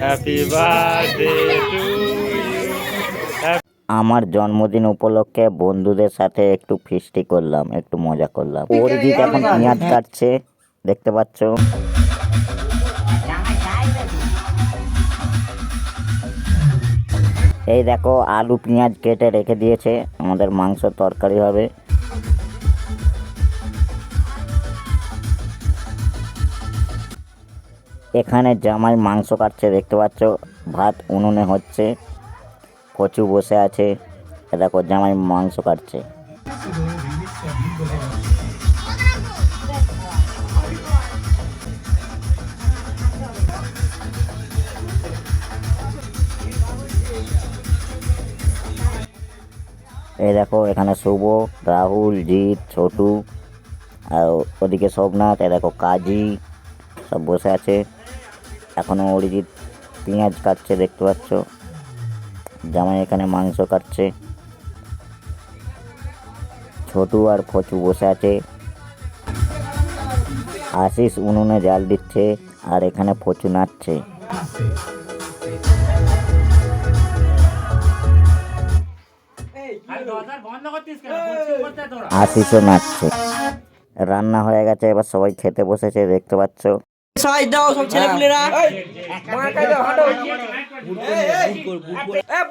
Happy birthday to you. আমার জন্মদিন উপলক্ষে বন্ধুদের সাথে একটু ফিস্টি করলাম, একটু মজা করলাম। অরিজিৎ এখন পেঁয়াজ কাটছে, দেখতে পাচ্ছ। এই দেখো আলু পেঁয়াজ কেটে রেখে দিয়েছে, আমাদের মাংস তরকারি হবে। এখানে জামাই মাংস কাটছে, দেখতে পাচ্ছ। ভাত উনুনে হচ্ছে, কচু বসে আছে। দেখো জামাই মাংস কাটছে। এই দেখো এখানে শুভ, রাহুল, জিৎ, ছোটু আর ওদিকে সোমনাথ, এই দেখো কাজী সব বসে আছে। এখনো অরিজিৎ পেঁয়াজ কাটছে, দেখতে পাচ্ছ। জামাই এখানে মাংস কাটছে। ছোটু আর ফচু বসে আছে। আশিস উনুনে জাল দিচ্ছে আর এখানে ফচু নাচছে। আশিসও নাচছে। রান্না হয়ে গেছে, এবার সবাই খেতে বসেছে, দেখতে পাচ্ছ। সাইজ দাও সব ছেলেপুলেরা।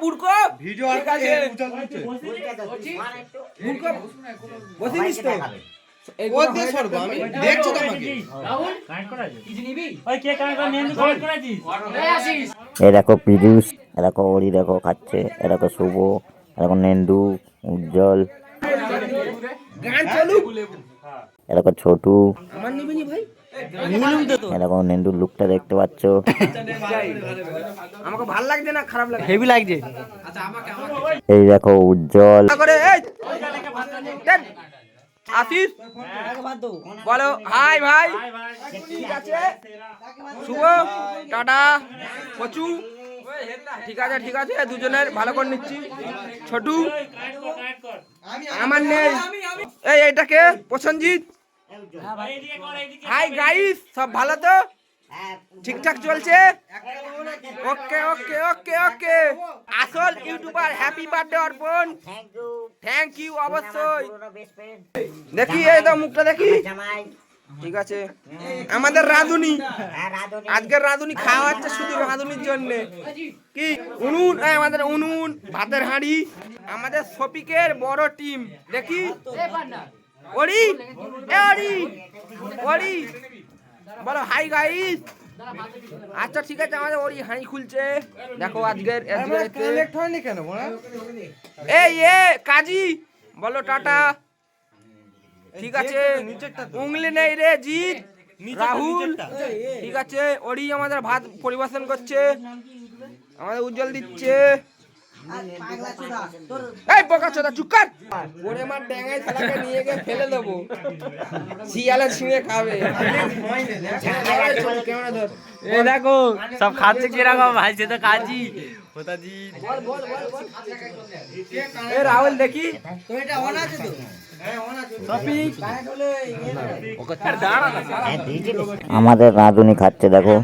বুড়কো ভিডিও আর কাছে বুড়কো বসিস তো ও দে সরব আমি দেখছো তোমাকে রাহুল কাট করা আছে কিছু নিবি ওই কে কাট করে নেন কাট করাছিস এই আসিস। এই দেখো পিজুস, এই দেখো ওরি দেখো খাচ্ছে, এই দেখো শুভ, এই দেখো নেন্দু, উজ্জ্বল, গান চালু, এই দেখো ছোটু, আমার নিবি নি ভাই এই দেখো নেন্দুর লুকটা দেখতে পাচ্ছ। আমাকে ভালো লাগছে না খারাপ লাগছে? হেভি লাগছে। আচ্ছা আমাকে এই দেখো উজ্জ্বল। করে এই আশিস বলো হাই ভাই। ঠিক আছে শুভ টাটা কচু। ঠিক আছে ঠিক আছে, দুজনের ভালো করে নিচ্ছি। ছোটু আমার নেই। এই এইটাকে প্রসেনজিৎ। হাই গাইস, সব ভালো তো? ঠিকঠাক চলছে? ওকে ওকে ওকে ওকে। আসল ইউটিউবার হ্যাপি বার্থডে অর্পণ। থ্যাংক ইউ অবশ্যই। দেখি এই তো মুখটা দেখি। ঠিক আছে আমাদের রাঁধুনি, আজকের রাঁধুনি খাওয়া হচ্ছে শুধু রাঁধুনির জন্য। কি উনুন, আমাদের উনুন, ভাতের হাঁড়ি, আমাদের শফিকের বড় টিম। দেখি ওরি ওরি ওরি বলো হাই গাইস। আচ্ছা ঠিক আছে, আমাদের ওরি হাঁড়ি খুলছে। দেখো আজকের এই এ কাজী বলো টাটা। ঠিক আছে উংলি নেই রে জিৎ, রাহুল। ঠিক আছে ওরি আমাদের ভাত পরিবেশন করছে, আমাদের উজ্জ্বল দিচ্ছে। এই বোকাচোদা চুপ কর। ওরে মার ড্যাঙাই শালাকে নিয়ে গিয়ে ফেলে দেবো, শিয়ালে ছিঁড়ে খাবে। এই দেখো সব খাচ্ছে কিরকম ভাইছে তো কাজী হোতাজি। এ রাহুল দেখি আমাদের রাঁধুনি খাচ্ছে, দেখো।